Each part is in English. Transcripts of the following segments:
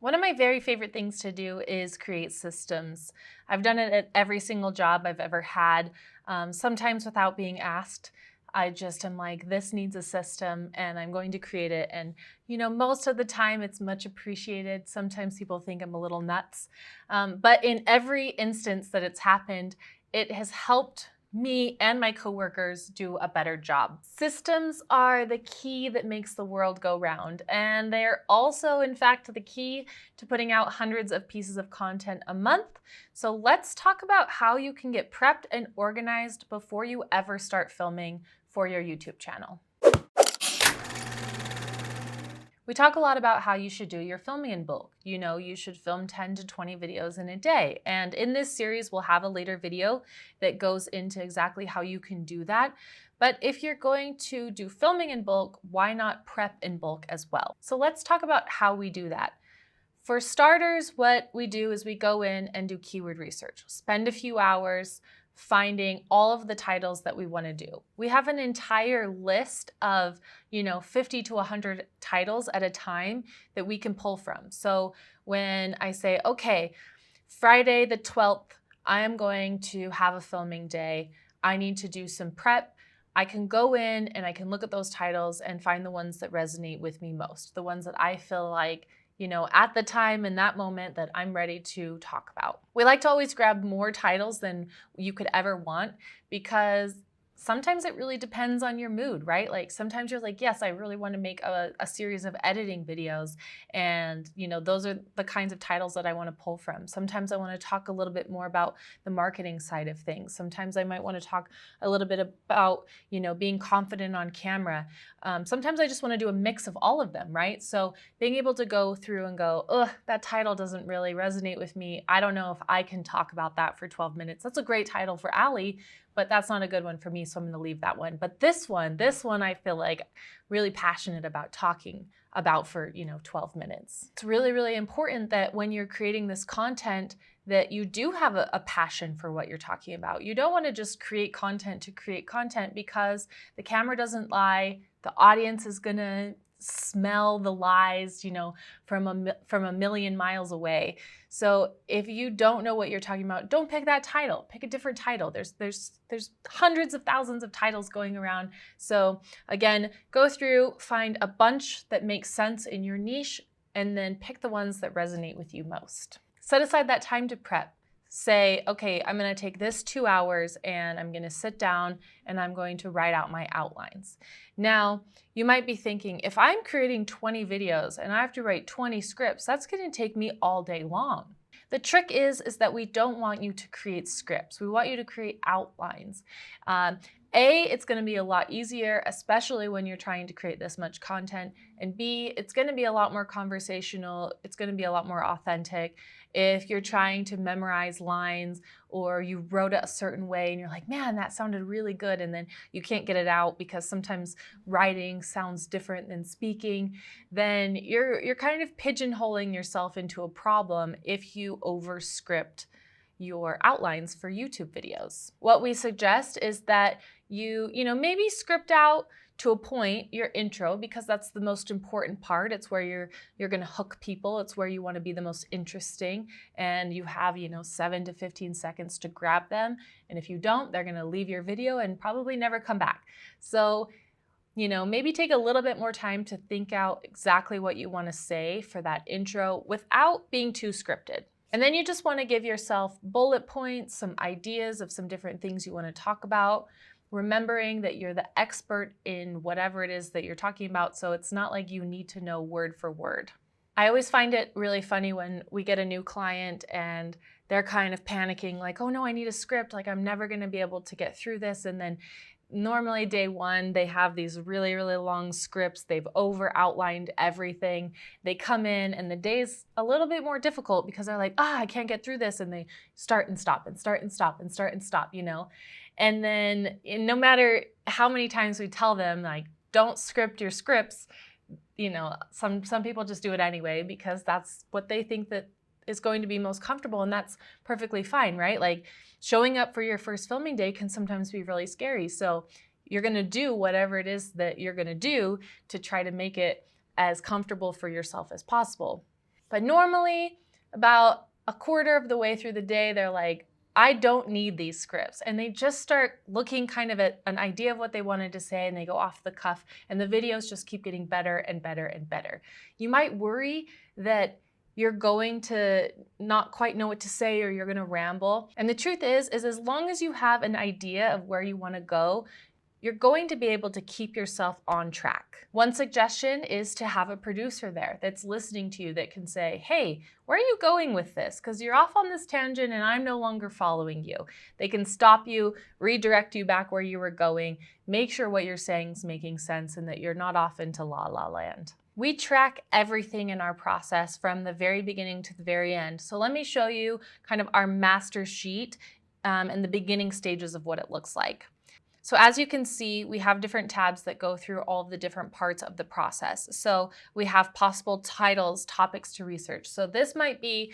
One of my very favorite things to do is create systems. I've done it at every single job I've ever had, sometimes without being asked. I just am like, this needs a system and I'm going to create it. And, most of the time it's much appreciated. Sometimes people think I'm a little nuts. But in every instance that it's happened, it has helped me and my coworkers do a better job. Systems are the key that makes the world go round, and they're also, in fact, the key to putting out hundreds of pieces of content a month. So let's talk about how you can get prepped and organized before you ever start filming for your YouTube channel. We talk a lot about how you should do your filming in bulk. You should film 10 to 20 videos in a day. And in this series, we'll have a later video that goes into exactly how you can do that. But if you're going to do filming in bulk, why not prep in bulk as well? So let's talk about how we do that. For starters, what we do is we go in and do keyword research. Spend a few hours finding all of the titles that we want to do. We have an entire list of, 50 to 100 titles at a time that we can pull from. So when I say, okay, Friday the 12th, I am going to have a filming day. I need to do some prep. I can go in and I can look at those titles and find the ones that resonate with me most, the ones that I feel like at the time in that moment that I'm ready to talk about. We like to always grab more titles than you could ever want because sometimes it really depends on your mood, right? Like sometimes you're like, yes, I really want to make a series of editing videos. And, those are the kinds of titles that I want to pull from. Sometimes I want to talk a little bit more about the marketing side of things. Sometimes I might want to talk a little bit about, being confident on camera. Sometimes I just want to do a mix of all of them, right? So being able to go through and go, ugh, that title doesn't really resonate with me. I don't know if I can talk about that for 12 minutes. That's a great title for Allie, but that's not a good one for me, so I'm gonna leave that one. But this one I feel like really passionate about talking about for 12 minutes. It's really, really important that when you're creating this content that you do have a passion for what you're talking about. You don't wanna just create content to create content because the camera doesn't lie, the audience is gonna smell the lies, from a million miles away. So if you don't know what you're talking about, don't pick that title. Pick a different title. There's hundreds of thousands of titles going around. So again, go through, find a bunch that makes sense in your niche, and then pick the ones that resonate with you most. Set aside that time to prep. Say, okay, I'm going to take this 2 hours and I'm going to sit down and I'm going to write out my outlines. Now, you might be thinking, if I'm creating 20 videos and I have to write 20 scripts, that's going to take me all day long. The trick is that we don't want you to create scripts. We want you to create outlines. It's going to be a lot easier, especially when you're trying to create this much content. And B, it's going to be a lot more conversational. It's going to be a lot more authentic. If you're trying to memorize lines or you wrote it a certain way and you're like, man, that sounded really good, and then you can't get it out because sometimes writing sounds different than speaking, then you're kind of pigeonholing yourself into a problem if you overscript your outlines for YouTube videos. What we suggest is that you maybe script out to a point your intro, because that's the most important part. It's where you're going to hook people. It's where you want to be the most interesting, and you have 7 to 15 seconds to grab them. And if you don't, they're going to leave your video and probably never come back. So maybe take a little bit more time to think out exactly what you want to say for that intro without being too scripted. And then you just want to give yourself bullet points, some ideas of some different things you want to talk about, remembering that you're the expert in whatever it is that you're talking about, so it's not like you need to know word for word. I always find it really funny when we get a new client and they're kind of panicking, like, oh no, I need a script, like I'm never going to be able to get through this. And then normally day one, they have these really, really long scripts. They've over outlined everything. They come in and the day's a little bit more difficult because they're like, I can't get through this. And they start and stop and start and stop and start and stop, And then no matter how many times we tell them, like, don't script your scripts, some people just do it anyway because that's what they think that is going to be most comfortable, and that's perfectly fine, right? Like, showing up for your first filming day can sometimes be really scary. So you're going to do whatever it is that you're going to do to try to make it as comfortable for yourself as possible. But normally, about a quarter of the way through the day, they're like, I don't need these scripts. And they just start looking kind of at an idea of what they wanted to say, and they go off the cuff, and the videos just keep getting better and better and better. You might worry that you're going to not quite know what to say, or you're going to ramble. And the truth is as long as you have an idea of where you want to go, you're going to be able to keep yourself on track. One suggestion is to have a producer there that's listening to you, that can say, hey, where are you going with this? Because you're off on this tangent and I'm no longer following you. They can stop you, redirect you back where you were going, make sure what you're saying is making sense and that you're not off into la la land. We track everything in our process from the very beginning to the very end. So let me show you kind of our master sheet and the beginning stages of what it looks like. So as you can see, we have different tabs that go through all of the different parts of the process. So we have possible titles, topics to research. So this might be,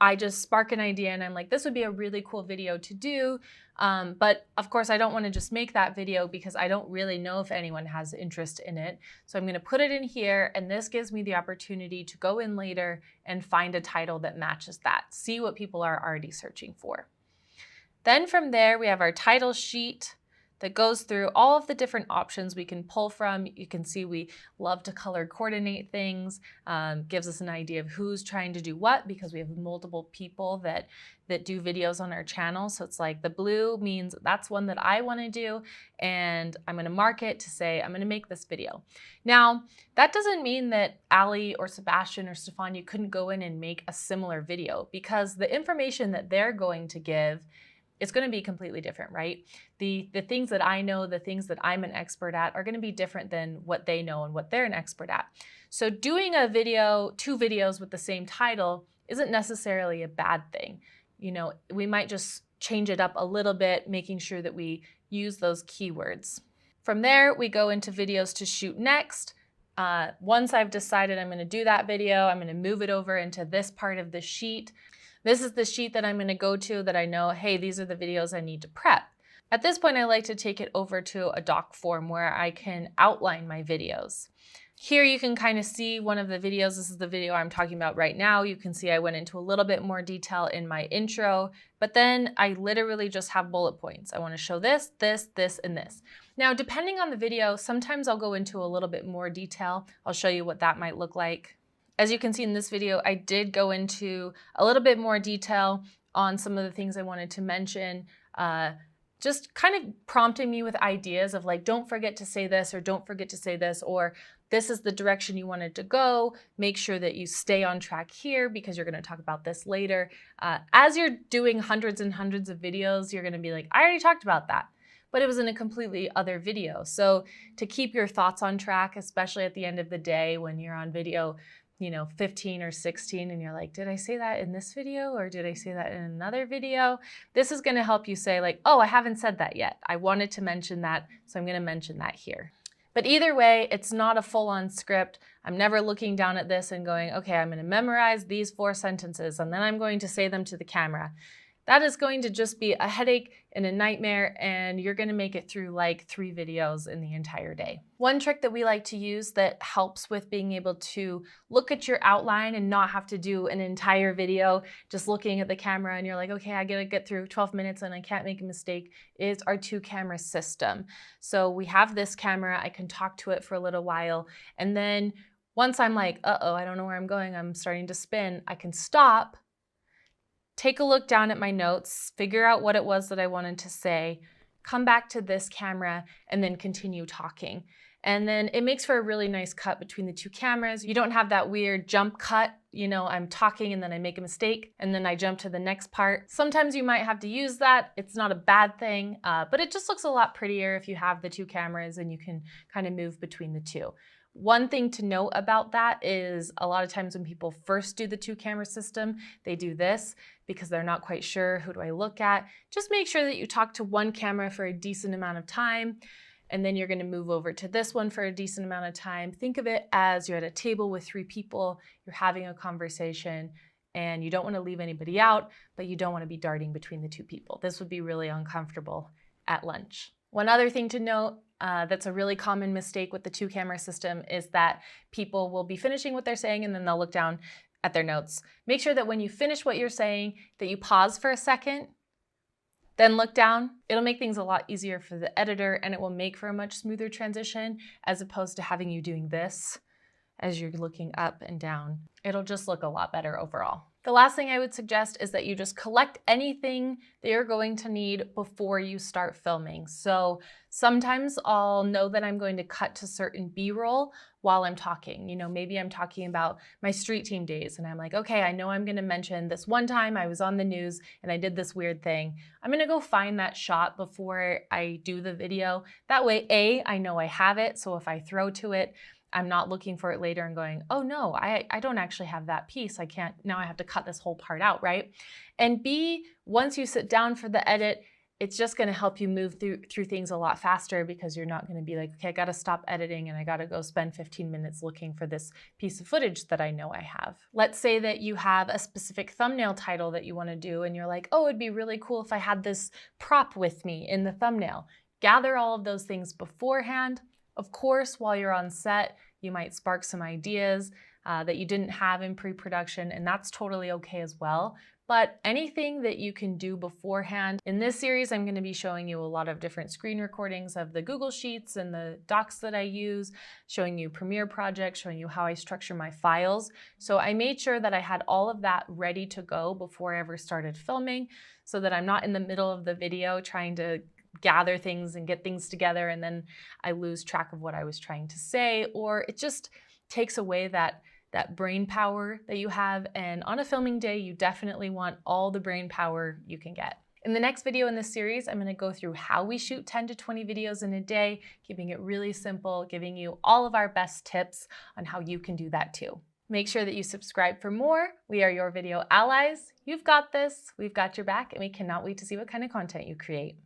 I just spark an idea and I'm like, this would be a really cool video to do. But of course, I don't want to just make that video because I don't really know if anyone has interest in it. So I'm going to put it in here, and this gives me the opportunity to go in later and find a title that matches that, see what people are already searching for. Then from there, we have our title sheet that goes through all of the different options we can pull from. You can see we love to color coordinate things, gives us an idea of who's trying to do what, because we have multiple people that do videos on our channel. So it's like the blue means that's one that I want to do, and I'm going to mark it to say I'm going to make this video. Now, that doesn't mean that Ali or Sebastian or Stefan, you couldn't go in and make a similar video, because the information that they're going to give, it's going to be completely different, right? The things that I know, the things that I'm an expert at are going to be different than what they know and what they're an expert at. So doing a video, 2 videos with the same title isn't necessarily a bad thing. You know, we might just change it up a little bit, making sure that we use those keywords. From there, we go into videos to shoot next. Once I've decided I'm going to do that video, I'm going to move it over into this part of the sheet. This is the sheet that I'm going to go to that I know, hey, these are the videos I need to prep. At this point, I like to take it over to a doc form where I can outline my videos. Here you can kind of see one of the videos. This is the video I'm talking about right now. You can see I went into a little bit more detail in my intro, but then I literally just have bullet points. I want to show this, this, this, and this. Now, depending on the video, sometimes I'll go into a little bit more detail. I'll show you what that might look like. As you can see in this video, I did go into a little bit more detail on some of the things I wanted to mention, just kind of prompting me with ideas of like, don't forget to say this, or don't forget to say this, or this is the direction you wanted to go. Make sure that you stay on track here because you're going to talk about this later. As you're doing hundreds and hundreds of videos, you're going to be like, I already talked about that, but it was in a completely other video. So to keep your thoughts on track, especially at the end of the day when you're on video, 15 or 16 and you're like, did I say that in this video or did I say that in another video? This is going to help you say like, oh, I haven't said that yet. I wanted to mention that, so I'm going to mention that here. But either way, it's not a full-on script. I'm never looking down at this and going, okay, I'm going to memorize these 4 sentences and then I'm going to say them to the camera. That is going to just be a headache and a nightmare, and you're going to make it through like 3 videos in the entire day. One trick that we like to use that helps with being able to look at your outline and not have to do an entire video just looking at the camera and you're like, okay, I gotta get through 12 minutes and I can't make a mistake, is our 2-camera system. So we have this camera, I can talk to it for a little while, and then once I'm like, uh-oh, I don't know where I'm going, I'm starting to spin, I can stop, take a look down at my notes, figure out what it was that I wanted to say, come back to this camera, and then continue talking. And then it makes for a really nice cut between the 2 cameras. You don't have that weird jump cut, I'm talking and then I make a mistake and then I jump to the next part. Sometimes you might have to use that. It's not a bad thing, but it just looks a lot prettier if you have the 2 cameras and you can kind of move between the 2. One thing to note about that is a lot of times when people first do the 2-camera system, they do this because they're not quite sure, who do I look at? Just make sure that you talk to one camera for a decent amount of time, and then you're going to move over to this one for a decent amount of time. Think of it as you're at a table with 3 people, you're having a conversation, and you don't want to leave anybody out, but you don't want to be darting between the 2 people. This would be really uncomfortable at lunch. One other thing to note, that's a really common mistake with the 2-camera system, is that people will be finishing what they're saying and then they'll look down at their notes. Make sure that when you finish what you're saying, that you pause for a second, then look down. It'll make things a lot easier for the editor, and it will make for a much smoother transition as opposed to having you doing this as you're looking up and down. It'll just look a lot better overall. The last thing I would suggest is that you just collect anything that you're going to need before you start filming. So sometimes I'll know that I'm going to cut to certain B-roll while I'm talking. You know, maybe I'm talking about my street team days and I'm like, okay, I know I'm gonna mention this one time I was on the news and I did this weird thing. I'm gonna go find that shot before I do the video. That way, A, I know I have it, so if I throw to it, I'm not looking for it later and going, oh no, I don't actually have that piece. I can't, now I have to cut this whole part out, right? And B, once you sit down for the edit, it's just gonna help you move through things a lot faster because you're not gonna be like, okay, I gotta stop editing and I gotta go spend 15 minutes looking for this piece of footage that I know I have. Let's say that you have a specific thumbnail title that you wanna do and you're like, oh, it'd be really cool if I had this prop with me in the thumbnail. Gather all of those things beforehand. Of course, while you're on set, you might spark some ideas that you didn't have in pre-production, and that's totally okay as well. But anything that you can do beforehand. In this series, I'm going to be showing you a lot of different screen recordings of the Google Sheets and the docs that I use, showing you Premiere projects, showing you how I structure my files. So I made sure that I had all of that ready to go before I ever started filming so that I'm not in the middle of the video trying to gather things and get things together and then I lose track of what I was trying to say, or it just takes away that brain power that you have. And on a filming day, you definitely want all the brain power you can get. In the next video in this series, I'm going to go through how we shoot 10 to 20 videos in a day, keeping it really simple, giving you all of our best tips on how you can do that too. Make sure that you subscribe for more. We are your video allies. You've got this, we've got your back, and we cannot wait to see what kind of content you create.